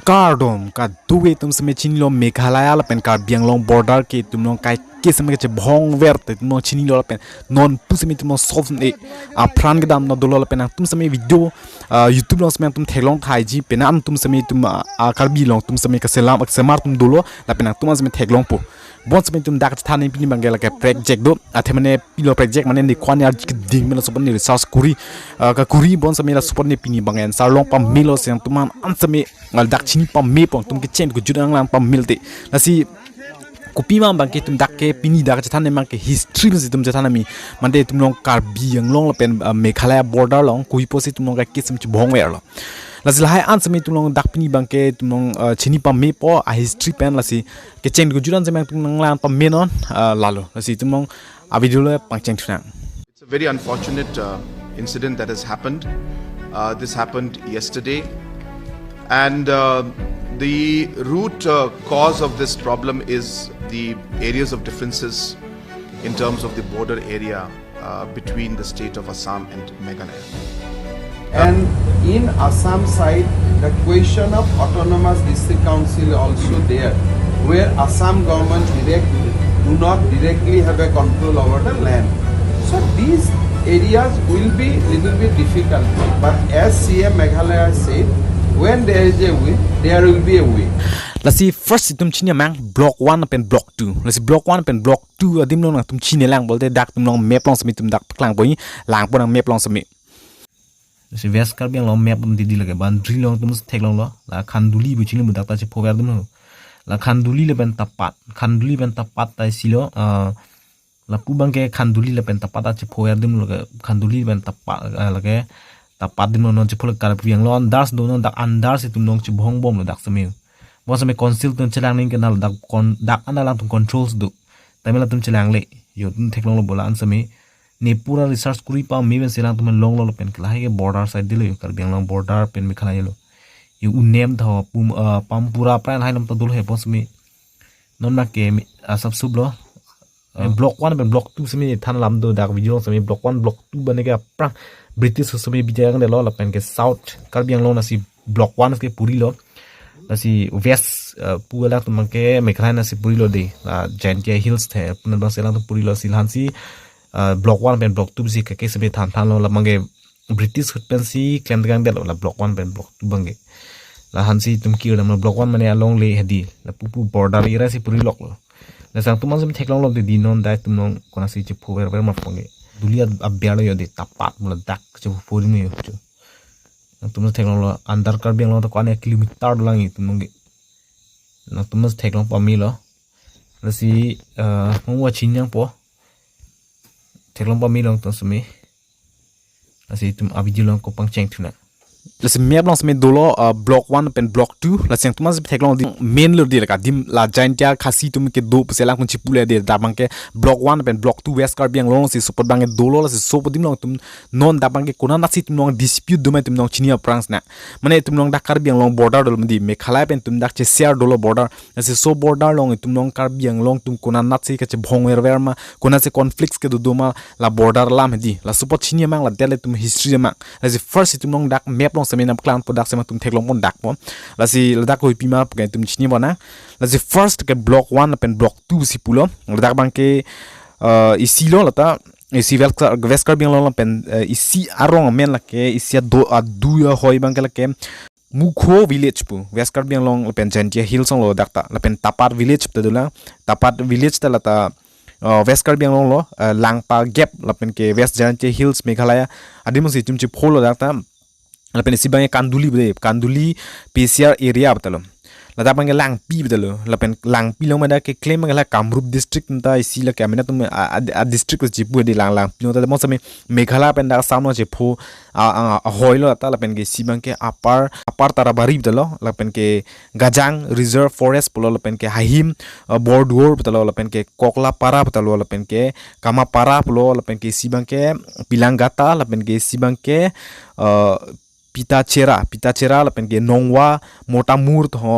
Namaskar ka duwe tum समय chini lo Meghalaya la pen Karbi long border ke tum long kai ke समय ke bhong verte tum long chini lo la pen non pu समय tum long solve ne a pran ke dam na dolo la pen tum समय video YouTube long समय tum thelong thai ji pen am tum समय tum a Karbi long tum समय ka selam ak semar tum dolo la pen tum समय thelong po bon समय tum dak than ni pini bangela ka project do athemane pilo project mane ni kwan yar ding mela sopan ni resource kuri ka kuri bon समय la sopan ni pini bangen sar long pam milo sem tum an समय ngal dak chini pam me pong tum ke chen ko judang lang pam milte nasi kopi ma bang ke tum dak ke pini dak cha than mang ke history ni tum cha than mi mande tum long Karbi yang long pen Meghalaya border long kui posi tum long ka kism chi bhong wer lo lasi lai an sami tum long dak pini bang ke tum long chini pam me po a history pen lasi ke chen ko judang mang tum lang pam me non lalo lasi tum long a video le pang chen thuna. It's a very unfortunate incident that has happened. This happened yesterday. And the root cause of this problem is the areas of differences in terms of the border area between the state of Assam and Meghalaya. And in Assam side, the question of autonomous district council also there, where Assam government do not directly have a control over the land. So these areas will be little bit difficult. But as CM Meghalaya said, when there is a way, there will be a way. Lasi first tum chini mang block 1 pen block 2 lasi block 1 pen block 2 adim long tum chini lang bolte dak tum long map long sami tum dak klang boi lang pon map long sami lasi west Karbi long map tum di lage boundary long tum thek long lo la khanduli bu chini bu dak ta chi phower dum la khanduli le pen tapat tai silo la pu bang ke khanduli le pen tapat ta chi phower dum lo khanduli pen tapat lage tapat dim non chi phol Karbi yang lo andars do non dak andars tum long chi bhong bom lo dak sami bon समय काउंसिल तुम चलांग नहीं करना डाक अंदर तुम कंट्रोल्स दो तमिल तुम चलांग ले यो तुम टेक्नोलॉजी बोला अन समय ने पूरा रिसर्च कुरी पा मी बन सेला तुम लोंग लो पेन कला है के बॉर्डर साइड दिलो यो Karbi long बॉर्डर पेन में खला येलो यो उन्नेम था पम पूरा प्राण हाई नम तो दुल है bon समय नॉन ना के सब सुब लो ब्लॉक 1 पेन ब्लॉक 2 समय थान लाम दो डाक वीडियो समय ब्लॉक 1 ब्लॉक 2 बने के प्रा ब्रिटिश समय बिजाय के लो पेन के साउथ Karbi long नसी ब्लॉक 1 के पूरी लो nasi west puala tu mangke Meghalaya nasi puri lo de Giant Hills the punan bang selang tu puri lo silhan si block 1 pen block 2 si ke sebe than lo la mangke British pen si claim gang de la block 1 pen block 2 bangge la han si tum ki ram block 1 mane along le hedi la pupu border ira si puri lok lo la sang tu man thek long lo de dinon dai tum long kona si chi phower ber ma pange dulia abya lo yo de tapat mula dak chi puri me yo तुम थेक्लों अंदर Karbi long तो कौन किलोमीटर लंगी तुमगे ना तुम थेक्लों पमी लो लसी मुँह चिन्ह पो थेक्लों पमी long तो सुमी लसी तुम अभी जिलों को पंचेंग थुना lasi map long समय dolo block 1 pen block 2 lasi yang tumas thek long main lor dir ka dim la Giant Khasi tum ke do psela kun chipule dir da bang ke block 1 pen block 2 west Karbi long si support bang dolo lasi so podim long tum non da bang ke kona na si tum long dispute do tum long chini pranks na mane tum long da Karbi long border dol mdi Meghalaya pen tum da che share dolo border lasi so border long tum long Karbi long tum kona na si ke che bhong wer ma kona se conflicts ke do ma la border lam di la support chini mang la dele tum history ma lasi first tum long dak map long समय नम clan product से तुम थेक्लों पन डाक पन लसी लदाक कोई पीमा के तुम चिनी बना लसी फर्स्ट के ब्लॉक 1 पेन ब्लॉक 2 सी पुलो लदाक बang के इसी लो लता इसी वेस्ट Karbi लो पेन इसी आरोंग मेन लके इसी दो या होई bang के लके मुखो विलेज पु वेस्ट Karbi लो पेन Giant Hills लो डाकता लपेन तापात विलेज पे दुला तापात विलेज ता लता वेस्ट Karbi लो लांगपा गैप लपेन के वेस्ट Giant Hills Meghalaya आदिमो से तुम चिप होलो डाकता lapen si bang kanduli bde kanduli PCR area betalo lada bang lang pi betalo lapen lang pi long mada ke claim la Kamrup district nta isi la kamena tum a district ji pu de lang pi nta mo same Meghalaya pen da samno je pho a hoilo ta lapen ke si bang ke apar tarabari betalo lapen ke gajang reserve forest polo lapen ke hahim bordur betalo lapen ke kokla para betalo lapen ke kama para polo lapen ke si bang ke pilangata lapen ke si bang ke pita cera lapen ke nongwa mota murt ho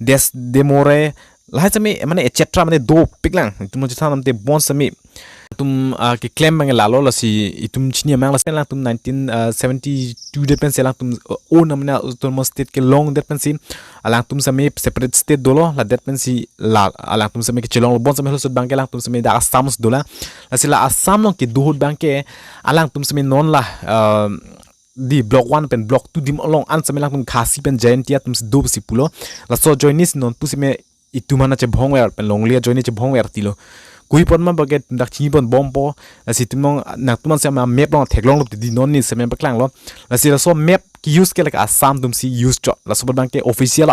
des demore lah sami mane etc mane do piklang tumo jitha namte bon sami tum ke claim bang lalo la si itum chini mang la selang tum 1972 de pen selang tum o namna autonomous state ke long de pen sin alang tum same separate state dolo la de pen si la alang tum same ke chelong bon same sud bang ke lang tum same da assam dola la si la assam long ke duhut bang ke alang tum same non la di block 1 pen block 2 dim along an same lang tum khasi pen giant ya tum do si pulo la so joinis non pu sime itumana che bhongwer pen longlia joini che bhongwer tilo kui pon ma baget dak chi bon bompo asi tumong nak tuman se ma map long theklong lo di non ni se me baklang lo la si so map ki use ke like assam tum si use cho la so bank ke official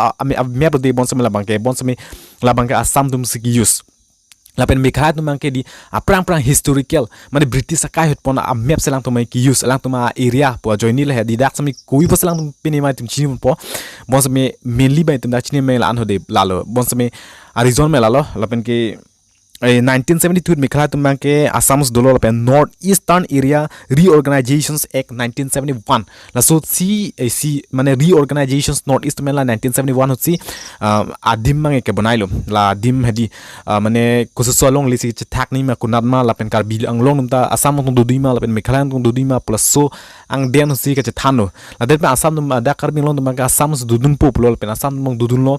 map de bon se la bank ke bon se me la bank assam tum si use la pen Meghalaya tum bank ke di prang historical mane british ka hot pon map se lang tum ki use lang tum area po joini le di dak sami kui po se lang tum pini ma tum chi po bon se me mainly by tum dak chi me la an ho de la lo bon se me Arizona me la lo la pen ke 1972 Meghalaya tum ke Assam's dolo la pen North Eastern Area Reorganizations Act 1971 la so si mane reorganizations North East me la 1971 hot si adim mang ke bonailo la dim hedi mane kuso long lisi thak ni ma kunat ma la pen Karbi ang long ta Assam tung dudui ma la pen Meghalaya tung dudui ma plus so ang den si ke thano la det pa Assam tum da Karbi long tum ka Assam dudun pop lo pen Assam mong dudun lo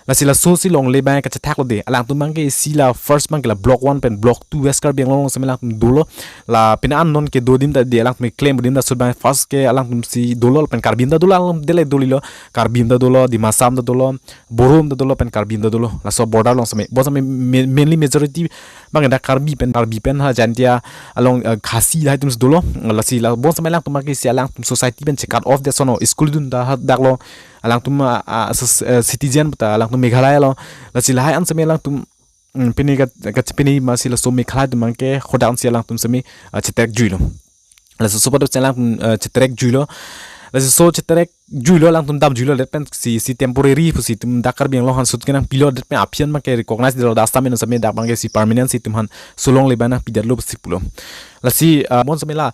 la sila so si long le bang ka thak lo de alang tum mang ke sila first mang ke la block 1 pen block 2 west Karbi long se melang tum dolo la pen an non ke do dim da de alang me claim dim da so bang first ke alang tum si dolo pen Karbi da dolo alang de le dolilo Karbi da dolo di masam da dolo borom da dolo pen Karbi da dolo la so border long se me bo mainly majority bang da Karbi pen ha jantia along khasi da tum dolo la si la bo se melang tum ke si alang tum society pen check out of the sono school dun da dak lo alang tum citizen ta alang tum Meghalaya lo la si la an se melang tum pini ka pini ma si la so Meghalaya tum ke khodan si alang tum se me chetek juilo la so super chelang chetek juilo la so chetek juilo lang tum dam juilo let pen si temporary si tum dakar biang lo han sut kenang pilot let pen apian ma ke recognize de da sta men se me dak bang si permanent si tum han solong le bana pidar lo si pulo la si mon se me la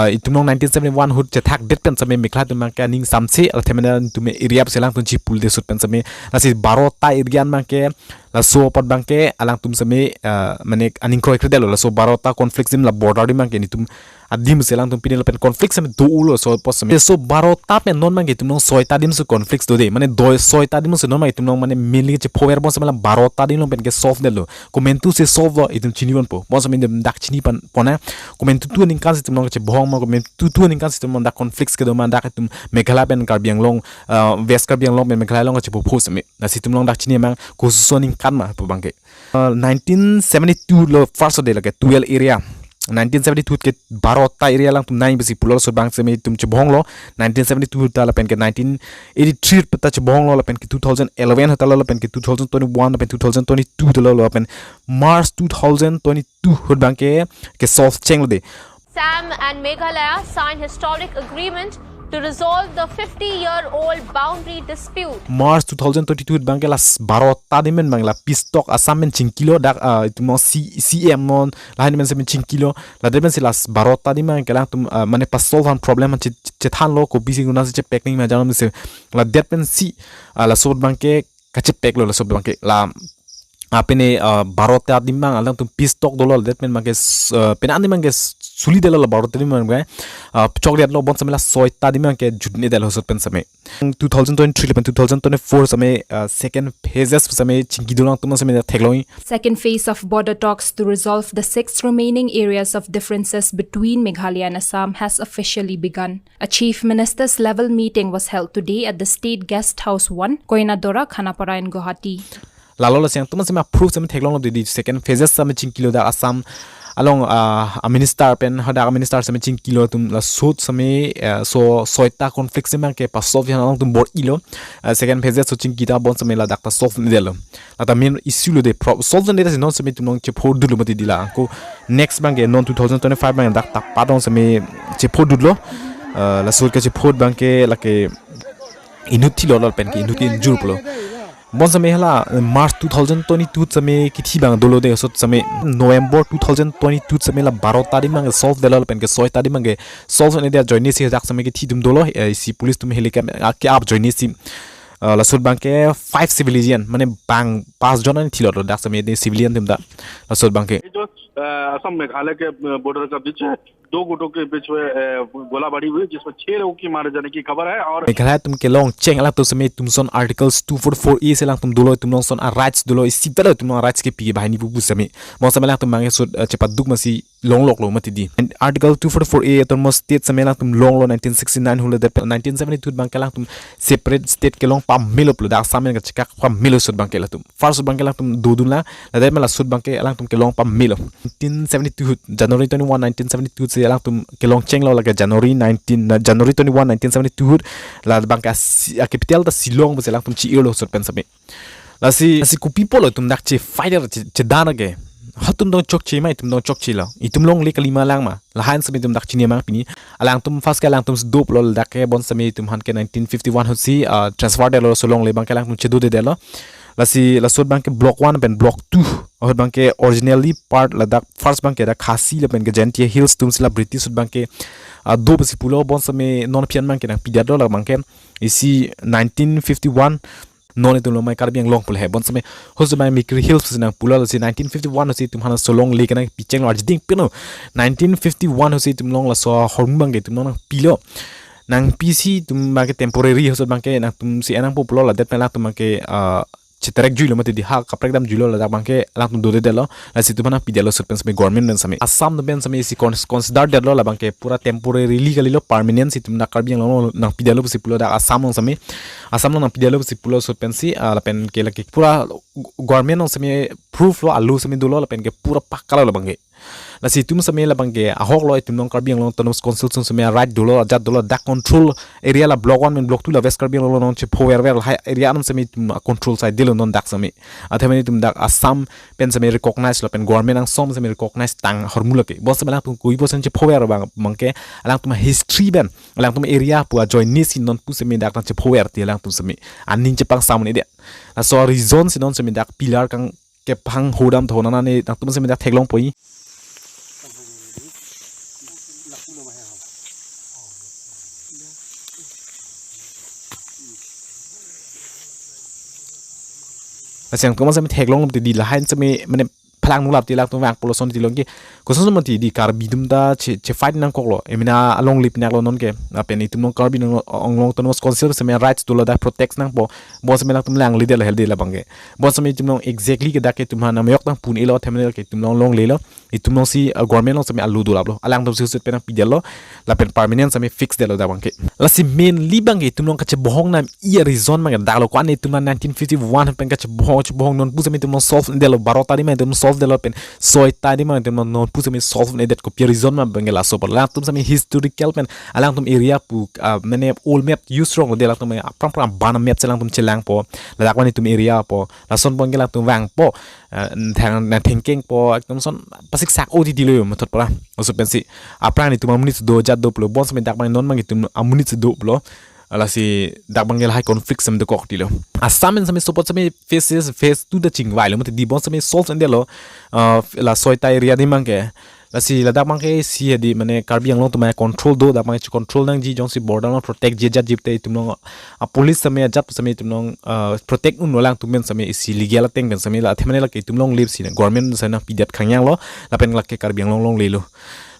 itum 1971 hut che thak det pen se me Meghalaya tum ka ning samse al themena tum area se lang tum chi pul de sut pen se me la si 12 ta area ma ke la so pot bang ke alang tum se me mane aning kroi kredelo la so 12 ta conflict sim la border di ma ke ni tum adim se lang tum pinel pen conflict se me do ulo so pos se me so 12 ta pen non ma ke tum soy ta dim so conflicts do de mane do soy ta dim so non ma tum mane mainly che power bon se me la 12 ta dim pen ke solve de lo comentu se solve lo itum chini bon po bon se me dak chini pan pona comentu tu ning kan se tum che bohong ma comentu tu ning kan se tum da conflicts ke do man dak tum Meghalaya pen Karbi long west Karbi long pen Meghalaya long che po se me na si tum long dak chini ma ko so ning kan ma po bang ke 1972 lo first de la ke 12 area 1972 ke 12 ta area lang tum nai besi pulo so bang se me tum che bohong lo 1972 ta la pen ke 1983 pata che bohong lo la pen ke 2011 ta la pen ke 2021 pen 2022 ta la pen March 2022 hot bang ke soft cheng lo de Assam and Meghalaya signed historic agreement to resolve the 50-year-old boundary dispute. March 2022 bangla barota dimen bangla pistok Assam men chinkilo dak tum CM non la men se men chinkilo la deben se las barota dimen kala tum mane pas solve problem che than lo ko bisi guna se packing ma janam se la deben si la sobot banke kache pek lo la sobot banke la apene barota dimang alang tum pistok dolol that men manke pena andi manke suli dela barota dimang ga chocolate lo bon samela soita dimang ke judne del hosot pen same 2023 pen 2024 same second phases same chinki dolang tum same thegloi Second phase of border talks to resolve the 6 remaining areas of differences between Meghalaya and Assam has officially begun. A chief ministers level meeting was held today at the State Guest House 1, Koinadora, Khanapara in Guwahati. Lalo la siang tuman sema approve sema theglong lo di second phases sema chinkilo da Assam along a minister pen hada minister sema chinkilo tum la sot sema so soita conflict sema ke pasov yan along tum bor ilo second phases so chinkita bon sema la dakta solve ni delo la ta main issue lo de solve ni da non sema tum non chepho dulu mati dila ko next bank non 2025 bank dakta padong sema chepho dulu la sot ke chepho bank ke la ke inuti lo pen ke inuti jur plo bon same hala March 2022 same kithi bang dolo de sot same November 2022 same la 12 tarik mang solve delal pen ke 6 tarik mang solve ne dia join si jak same kithi dum dolo si police tum helicopter ke up join si la sot bang ke 5 civilian mane bang 5 jon ani thilo dak same de civilian tum da la sot bang ke Assam Meghalaya के border का बीच है। 2 गुटों के बीच में गोलाबारी हुई जिसमें 6 लोगों की मारे जाने की खबर है। और Meghalaya tum kelong cheng alang tu sami tum son articles 244E selang tum dolo tum long son a rights dolo isi tala tum long rights ke pi bahini bu sami mo sami lang tum mangi sud cepat duk masi long lok lo mati di article 244A tum mo state sami lang tum long lo 1969 hule de 1972 bang kelang tum separate state kelong pam milo plo da sami ga chikak pam milo sud bang kelang tum first bang kelang tum dudun la de mala sud bang ke alang tum kelong pam milo 1972 January 21 1972 se alang tum kelong cheng lo la January 21 1972 la bang ka capital ta Silong ba selang tum chi lo sud pen sami la si kupi polo tum dak che fighter che dana ge hatum dong chok chi mai tum dong chok chi la itum long le kalima lang ma la han sami tum dak chi ne ma pini alang tum fast ka alang tum dop lo dak ke bon sami tum han ke 1951 ho si transfer de lo so long le bang ka lang tum che do de lo la si la sud bang ke block 1 pen block 2 और bang ke originally part la dak first bang ke da khasi le pen ke gentia hills tum sila british sud bang ke do basi pulo bon sami non pian bang ke na pidat lo la bang ke isi 1951 non itu lo mai Karbi yang long pul hai bon same hos mai mikri hills na pula la si 1951 si tum hana so long le kana picheng lo ding pino 1951 si tum long la so hormbang ge tum long pilo nang pc tum ba ke temporary hos bang ke na tum si anang populo la det pela tum ke Citrek julo mati di hak kaprek dam julo la dak bangke lang tum dode delo la situ mana pidelo surpen sami government ben sami Assam no ben sami si consider delo la bangke pura temporary legally lo permanent situ na Karbi yang lo nang pidelo si pulo da Assam no sami Assam no nang pidelo si pulo surpen si la pen ke la ke pura government no sami proof lo alu sami dolo la pen ke pura pakala lo bangke la si tum sami la bangke Ahok lo itum nong Karbi yang lo tonus consultation sami right dolo ajat dolo da control area la block 1 men block 2 la west Karbi yang lo non chepho wer area anum sami control side dilo non dak sami athemani tum dak Assam pen sami recognize lo pen government ang som sami recognize tang hormula ke bos sami lang tum kui bosan chepho wer bang mangke alang tum history ben alang tum area pu join ni sin non pu sami dak na chepho wer ti alang tum sami anin chepang samni de la so reason sin non sami dak pillar kang ke phang hodam thona na ne dak tum sami dak theklong poi Asing tu masa metheklong di lahan sami mana pelang nulap di lak tu wang poloson di longki khusus mati di Karbi dum da che fight nang koklo emina along lip nak lo non ke apen itu non Karbi nang onglong tu nos consider sami rights tu lo da protect nang po bos sami lak tum lang lidel helde la bangge bos sami tu non exactly ke da ke tum hana mayok tang pun elo themenel ke tum long le lo itu non si government lo sami alu dulap lo alang tu sut penang pidelo la pen permanent sami fix de lo da bangke la si main li bangge tum non ka che bohong nam ia reason mang da lo kwan itu 1951 pen ka che bohong non pu sami tum non solve de lo barota di tum solve de lo pen soy tadi mang tum non pu sami solve ne det ko reason ma bangge la so par la tum sami historical pen alang tum area pu mane old map use wrong de la tum pram ban map selang tum chelang po la dak wani tum area po la son bangge la tum wang po thang na thinking po ekdom son pasik sak odi dilo mo thot para so pen si apran itu munit do jat do plo bon sami dak mang non mang itu amunit do plo ala si dak bangel high conflict sam de kok dilo Assam sami support sami face to the ching wailo mate di bon sami solve ndelo la soita area di mangke la si la dak mangke si di mane Karbi yang long to ma control do dak mangke control nang ji jong si border no protect je jat jipte tum no police sami jat sami tum no protect un lang tum men sami si legal teng ben sami la themane la ke tum long live si government sana pidat khangyang lo la pen la ke Karbi yang long le lo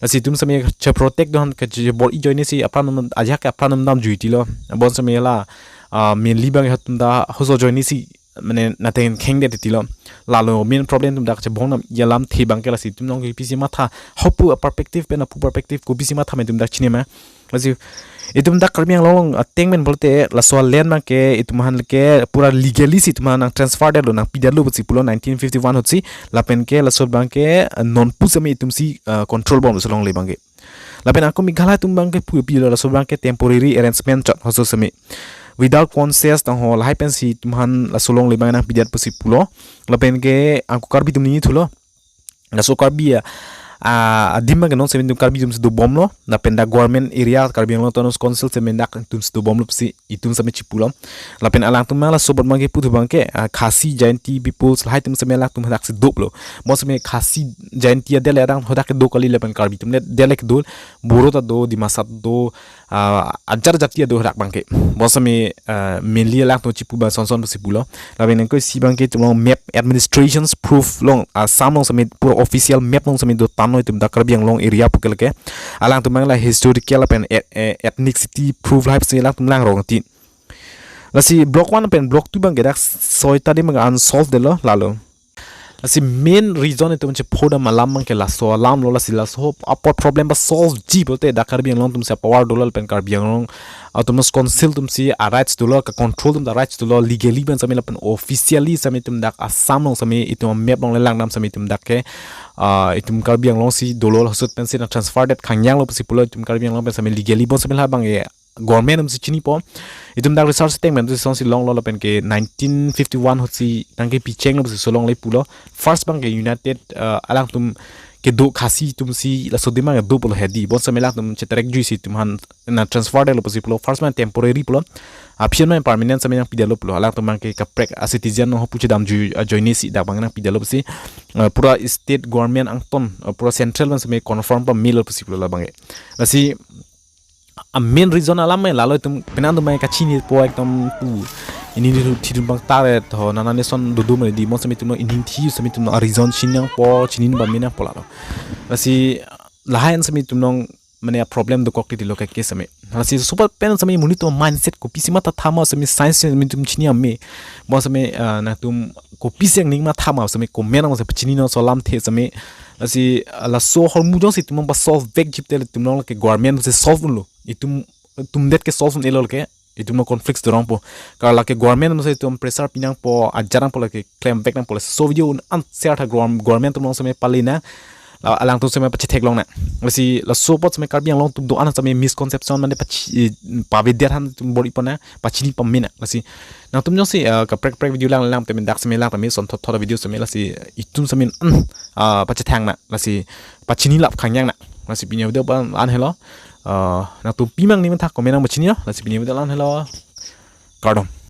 si tum sami che protect don ke je bor i join si apran aja ke apran nam juiti lo bon sami la mainly bang hatum da hoso join si mane naten kheng de tilo lalo main problem tum dak che bonam yalam thi bang ke la si tum nong ki pisi matha hopu perspective pen pu perspective ko pisi matha me tum dak chinema lasi itum dak Karbi yang long tengmen bolte la so len ma ke itum han ke pura legally si tum nang transfer de lo nang pidalo si pulo 1951 hotsi la pen ke la so bang ke non pu sami itum si control bom so long le bang ke la pen aku Meghalaya tum bang ke pu pi la so bang ke temporary arrangement chot hoso sami without consent tang hol hai pen si tum han la so long le bang nang pidat pu si pulo la pen ke aku Karbi tum ni thulo la so Karbi adim mang non semen tum Karbi tum do bom lo na penda government area Karbi Anglong Autonomous Council semen dak tum do bom lo si itum same chipulam la pen alang tum la sobat mang ke putu bangke Khasi Jayanti peoples hai tum semen lak tum dak se dop lo mo semen Khasi Jayanti adele adang hodak do kali le pen Karbi tum le delek do borota do dimasat do ajar jati do dak bangke mo semen mainly lak tum chipu ba son si pulo la pen ko si bangke tum map administrations proof long sam long semen pura official map long semen do tan noi tum dak Karbi Anglong area pukel ke alang tum mang la historical pen ethnicity proof life se lang tum lang rong tin lasi block 1 pen block 2 bang gedak soita de mang unsolved de lo lalo lasi main reason itu macam poda malam mang ke la so alam lo lasi la so apa problem ba solve ji bolte da Karbi Anglong tum se power dolal pen Karbi Anglong autonomous council tum si rights to law ka control tum da rights to law legally ban sami pen officially sami tum dak Assam long sami itu map long lang nam sami tum dak ke itum Karbi Anglong si dolol hasut pen si na transfer that khangyang lo si pulo itum Karbi Anglong pen sami legally bon sami la bang e government si chini po itum dak research statement si son si long lo pen ke 1951 hot si tangke picheng lo si solong le pulo first bang ke united alang tum ke do Khasi tum si la so demang do pulo hedi bon sami la tum chetrek ju si tum han na transfer de lo si pulo first man temporary pulo option man permanent sami yang pidalo pulo alang tum ke kaprek a citizen no puche dam ju join si dak bang na pidalo si pura state government angton pura central man sami confirm pa mil si pulo la bang la si a main reason alam mai lalo tum penando mai kachini po ekdom pu ini di tidum bang tare to nana ne son dudu mai di mo sami tum in thi sami tum reason chinyang po chinin ba mina po lalo lasi lahan sami tum nong mane problem do kokti lo ke sami lasi super pen sami munito mindset ko pisima ta thama sami science sami tum chinia me mo sami na tum ko piseng ning ma thama sami ko mena mo sami chini no solam the sami lasi la so hormu jong si tum ba solve veg jipte tum nong ke government se solve lo itum det ke solve elol ke itum no conflicts dorong po kala ke government no se tum pressure pinang po ajarang po ke claim back nang po so video an certa government tum se me palina alang tum se me pachi theklong na lasi la so pot se me Karbi Anglong tum do an se me misconception mane pachi pavider han tum bori pona pachini pamina lasi nang tum no se ka prek video lang te men dak se me lang me son thot video se me lasi itum se me pachi thang na lasi pachini lap khangyang na lasi pinya video ban an hello na tu pimang ni man thak komen ang machini la sipini bedalan hello kardom